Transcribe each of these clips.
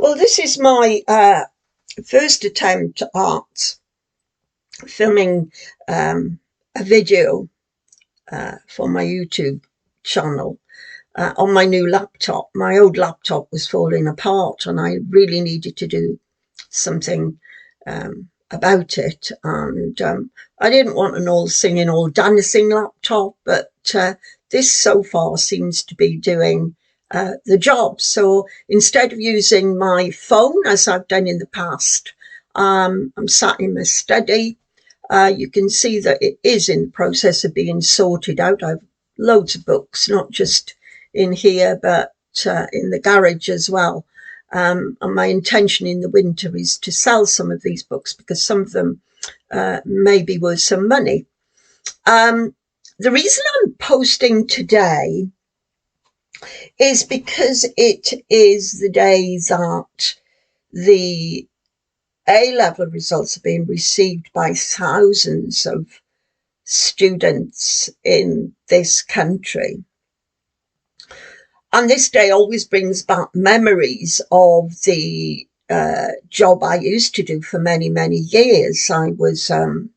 Well, this is my first attempt at filming a video for my YouTube channel on my new laptop. My old laptop was falling apart and I really needed to do something about it. And I didn't want an all singing, all dancing laptop, but this so far seems to be doing the job. So instead of using my phone as I've done in the past, I'm sat in my study. You can see that it is in the process of being sorted out. I've loads of books, not just in here, but in the garage as well. And my intention in the winter is to sell some of these books because some of them may be worth some money. The reason I'm posting today is because it is the day that the A-level results are being received by thousands of students in this country. And this day always brings back memories of the job I used to do for many, many years. I was a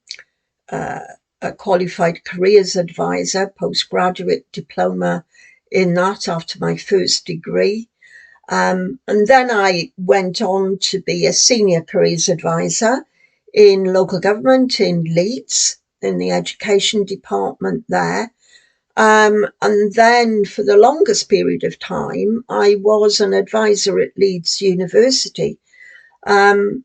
qualified careers advisor, postgraduate diploma in that after my first degree. And then I went on to be a senior careers advisor in local government in Leeds, in the education department there. And then for the longest period of time, I was an advisor at Leeds University. And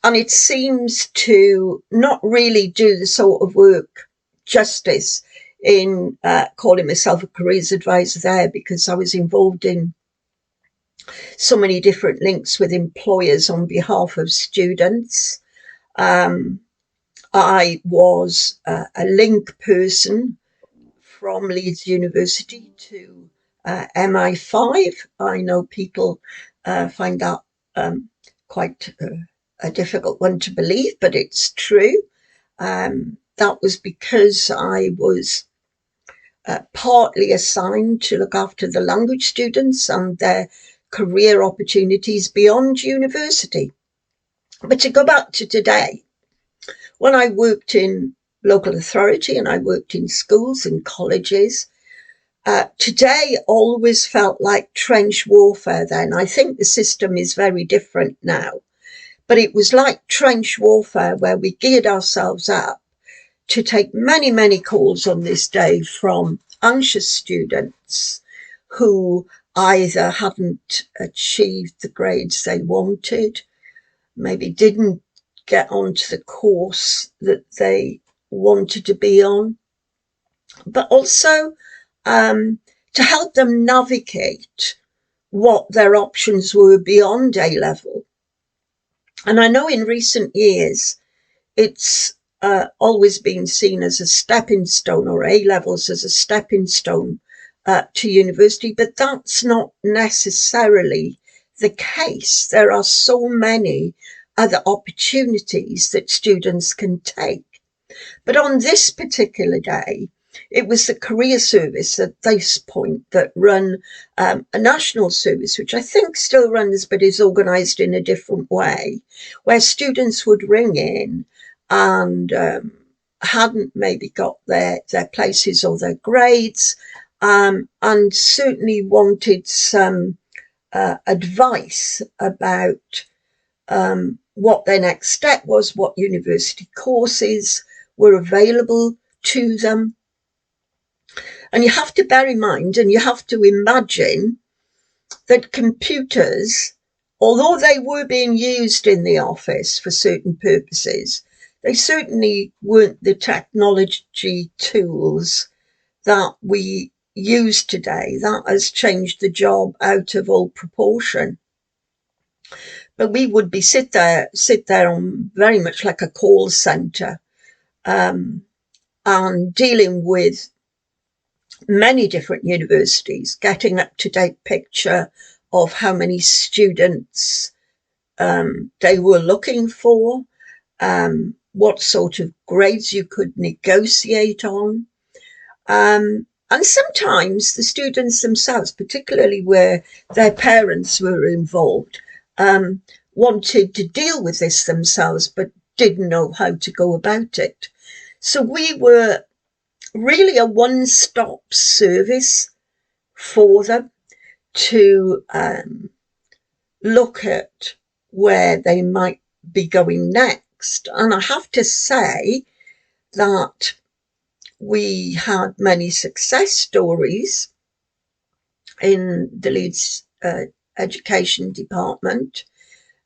it seems to not really do the sort of work justice in calling myself a careers advisor there, because I was involved in so many different links with employers on behalf of students. I was a link person from Leeds University to MI5. I know people find that quite a difficult one to believe, but it's true. That was because I was partly assigned to look after the language students and their career opportunities beyond university. But to go back to today, when I worked in local authority and I worked in schools and colleges, today always felt like trench warfare then. I think the system is very different now, but it was like trench warfare where we geared ourselves up to take many, many calls on this day from anxious students who either hadn't achieved the grades they wanted, maybe didn't get onto the course that they wanted to be on, but also to help them navigate what their options were beyond A-level. And I know in recent years, it's always been seen as a stepping stone, or A-levels as a stepping stone to university, but that's not necessarily the case. There are so many other opportunities that students can take. But on this particular day, it was the career service at this point that run a national service, which I think still runs, but is organised in a different way, where students would ring in and hadn't maybe got their places or their grades, and certainly wanted some advice about what their next step was, what university courses were available to them. And you have to bear in mind, and you have to imagine, that computers, although they were being used in the office for certain purposes, they certainly weren't the technology tools that we use today. That has changed the job out of all proportion. But we would be sit there on very much like a call centre, and dealing with many different universities, getting up-to-date picture of how many students they were looking for, what sort of grades you could negotiate on. And sometimes the students themselves, particularly where their parents were involved, wanted to deal with this themselves but didn't know how to go about it. So we were really a one-stop service for them to look at where they might be going next. And I have to say that we had many success stories in the Leeds Education Department,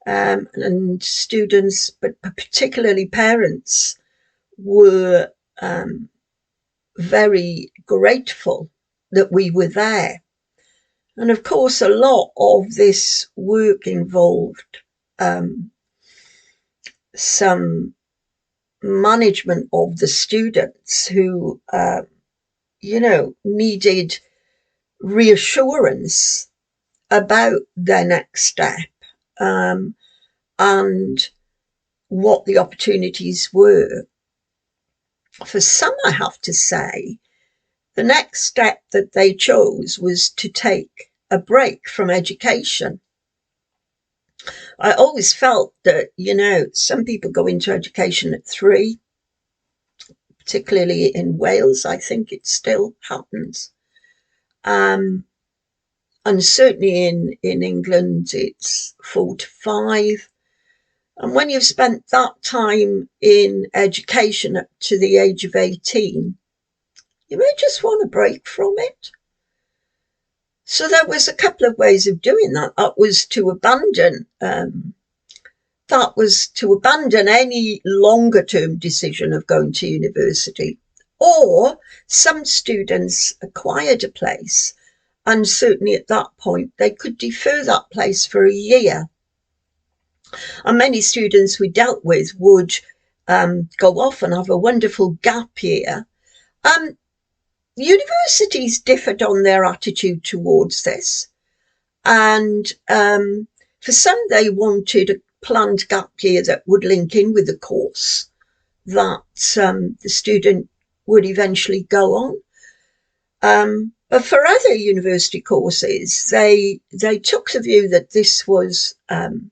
and students, but particularly parents, were very grateful that we were there. And of course, a lot of this work involved some management of the students who, needed reassurance about their next step, and what the opportunities were. For some, I have to say, the next step that they chose was to take a break from education. I always felt that, some people go into education at 3, particularly in Wales. I think it still happens. And certainly in England, it's 4 to 5. And when you've spent that time in education up to the age of 18, you may just want a break from it. So there was a couple of ways of doing that. That was to abandon any longer term decision of going to university. Or some students acquired a place, and certainly at that point they could defer that place for a year. And many students we dealt with would go off and have a wonderful gap year. Universities differed on their attitude towards this. And for some, they wanted a planned gap year that would link in with the course that the student would eventually go on. But for other university courses, they took the view that this was an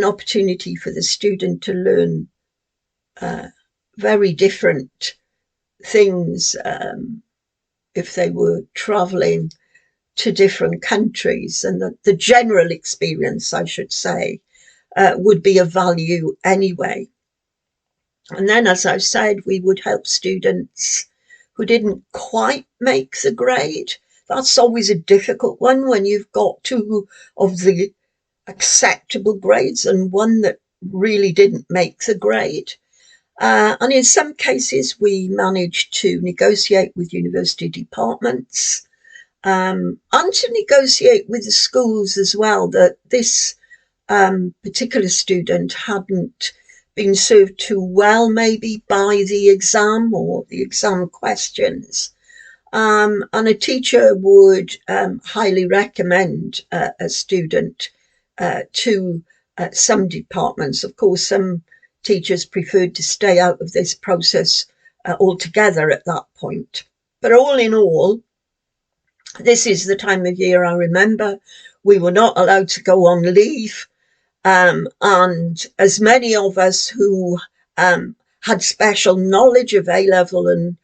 opportunity for the student to learn very different things if they were travelling to different countries, and that the general experience, I should say, would be of value anyway. And then, as I've said, we would help students who didn't quite make the grade. That's always a difficult one when you've got 2 of the acceptable grades and one that really didn't make the grade. And in some cases, we managed to negotiate with university departments, and to negotiate with the schools as well, that this particular student hadn't been served too well, maybe by the exam or the exam questions. And a teacher would highly recommend a student to some departments. Of course, some teachers preferred to stay out of this process altogether at that point. But all in all, this is the time of year I remember we were not allowed to go on leave. And as many of us who had special knowledge of A-level and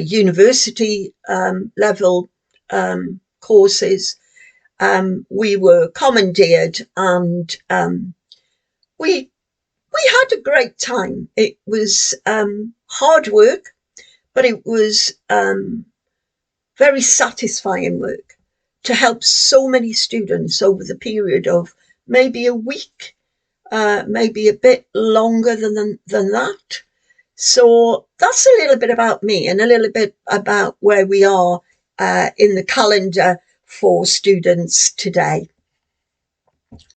university level courses, we were commandeered, and we had a great time. It was hard work, but it was very satisfying work to help so many students over the period of maybe a week, maybe a bit longer than that. So that's a little bit about me and a little bit about where we are in the calendar for students today.